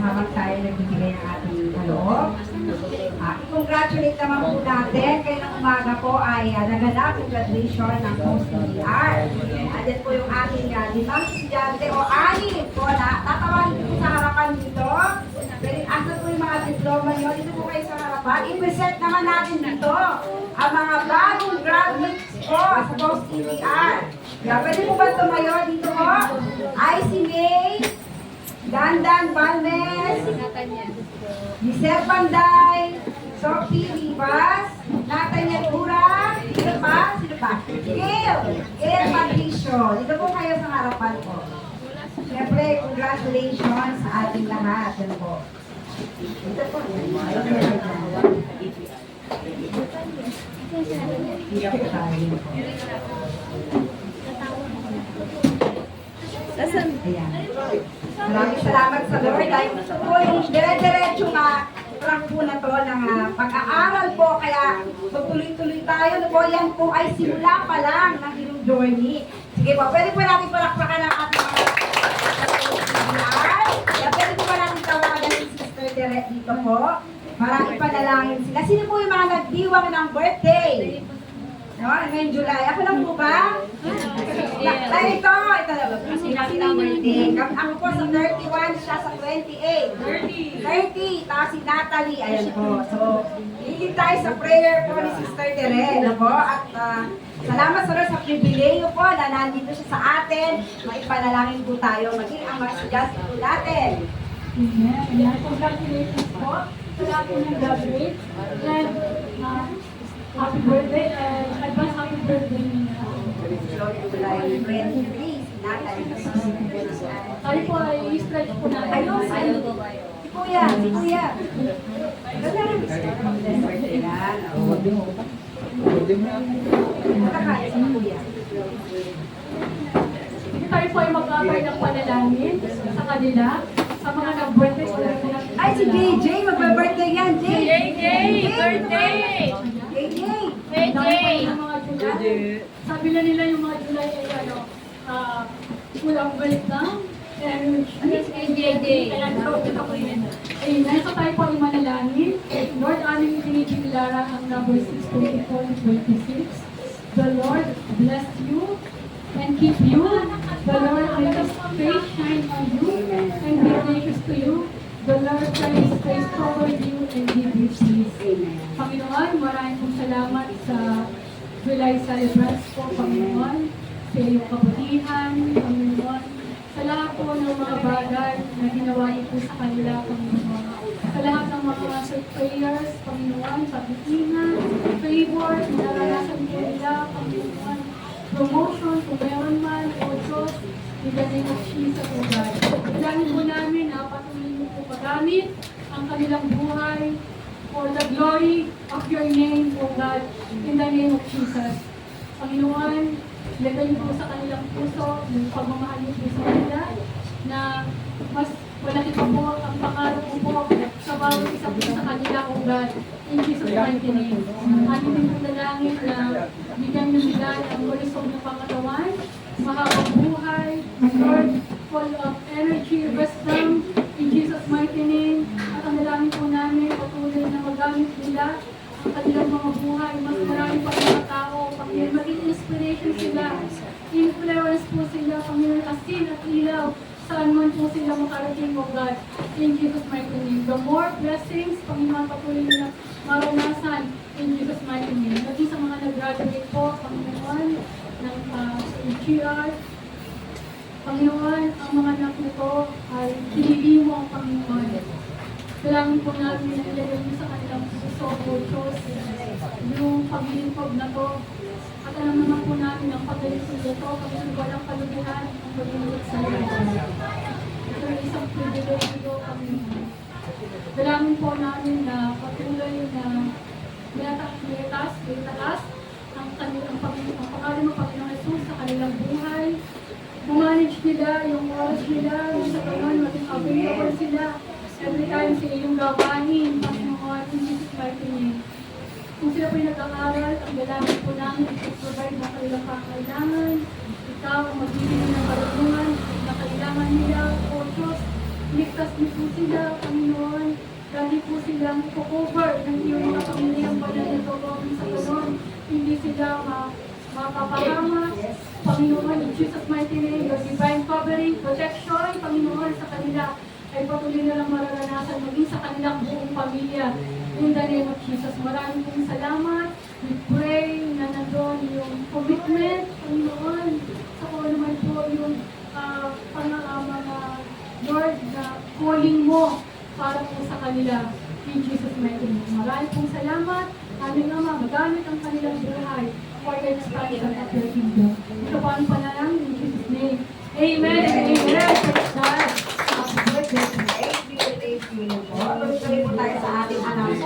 habang tayo nagbibigay ng ating kaloob. I-congratulate naman po natin kayo ng umaga po ay naganap yung graduation ng post-DDR. Andyan po yung ating limang estudyante o anim po na tatawagin po sa harapan dito. Asa po yung mga diploma nyo, dito po kayo sa harapan. I-present naman natin dito ang mga bagong graduates po sa post-DDR. Pwede po ba tumayo dito po? IC May, Dandan Balmes, Giselle Panday, Sophie Rivas, Nathaniel Ura, sino pa? Gail Patricio. Dito po kayo sa harapan po. Siyempre, congratulations sa ating lahat. Dito po. Dito po. Dito po tayo. Ayan. Maraming salamat sa Lord. Dahil ito po yung dire-diretso na track po na to ng pag-aaral po. Kaya magtuloy-tuloy tayo. Ano po, yan po ay simula pa lang ng inyong journey. Sige po, pwede po natin palakpakan ang ating mga kaya pwede po ba natin tawagan si Sister Direct dito po? Marami panalangin sila. Sino po yung mga nagdiwang ng birthday? No, ngayong July. Ako lang po ba? Ay, ito na ba? Sino yung birthday? Ako po sa 31, siya sa 28. 30. Tapos si Natalie. Ayan po. So, higit tayo sa prayer po ni Sister Tere. No po? At salamat sa Lord sa pribileyo po na nandito siya sa atin. Maipanalangin po tayo. Maging ang mga estudyante po natin. Amen. Congratulations po sa lahat po ng graduate. And happy birthday and advance happy birthday. July 23, si Natalie. Tayo po ay i-stretch po natin. Ayun, si Kuya. Ayan. Nakakain si Kuya. Hindi tayo po ay mag-abay ng panalangin sa kanila, sa mga nag-birthday o Ay, si JJ, magbe-birthday yan, JJ, birthday! JJ. Yung mga July. Sabi na nila yung mga July ay kulang balik lang. And JJ. Amen. So tayo po ay manalangin. Lord, aming itinitilara ang number 6, 24, and 26. The Lord bless you and keep you. The Lord make His face shine on you and be gracious to you. The Lord turn His face toward you and give you peace. Amen. Panginoon, maraming pong salamat sa July celebrants po, Panginoon, sa iyong kabutihan, Panginoon, sa lahat po ng mga bagay na ginawa niyo po sa kanila, Panginoon. Sa lahat ng mga answered prayers, Panginoon, pagkikinan, favor, naranasan po nila, Panginoon, promotion, kung meron man, o Diyos, in the name of Jesus, O God. Dahil po namin na patuloy mo po magamit ang kanilang buhay for the glory of your name, O God, in the name of Jesus. Panginoon, lagay niyo po sa kanilang puso yung pagmamahal niyo po sa kanila na mas malaki pa po ang pangarap ko po sa bawat isa po sa kanila, O God, in Jesus' mighty name. Amin din po dalangin na bigyan niyo sila ang malusog na pangatawan, mahabang buhay, Lord, full of energy, wisdom, in Jesus' mighty name. At ang dalangin po namin, patuloy na magamit nila ang kanilang mga buhay, mas marami pa mga tao, Panginoon, maging inspiration sila, influence po sila, Panginoon, asin at ilaw, saan man po sila makarating, O God, in Jesus' mighty name. The more blessings, Panginoon, patuloy na maranasan, in Jesus' mighty name. Maging sa mga nag-graduate po, Panginoon, ng GR, Panginoon, ang mga anak nito ay pinili mo ang Panginoon. Kailangan po namin na ilagay mo sa kanilang puso o Diyos yung paglilingkod na to. At alam naman po namin ang paglilingkod na to kapag walang kalubuhan ang paglilingkod sa Diyos. Ito ay isang privilege Panginoon. Dalangin po namin na patuloy na itaas ang pangalan ng Panginoon Jesus sa kanilang buhay. Manage nila yung oras nila, yung sa kanon, maging available sila. Every time sa iyong gawain, Panginoon, in Jesus' mighty name. Kung sila po'y nag-aaral, ang dalangin po namin, i-provide na kanilang kakailangan. Ikaw ang magbibigay ng kalungan na kailangan nila, O Diyos. Ligtas niyo po sila, silang cover ng iyong mga pamilyang banal na Lord, sa ganon, hindi sila mapapahama. Panginoon, in Jesus' mighty name, your divine covering, protection, Panginoon, sa kanila ay patuloy na lang mararanasan maging sa kanilang buong pamilya. In the name of Jesus, maraming pong salamat. We pray na nandun yung commitment, Panginoon, sa kung naman po yung mga Lord na calling mo para po sa kanila. In Jesus' mighty name. Maraming pong salamat. Aming Ama, magamit ang kanilang buhay for the expansion of your kingdom. Ito po ang panalangin in Jesus' name. Amen and amen. Praise God. Happy birthday. Thank you po. Tuloy-tuloy po tayo sa ating announcement.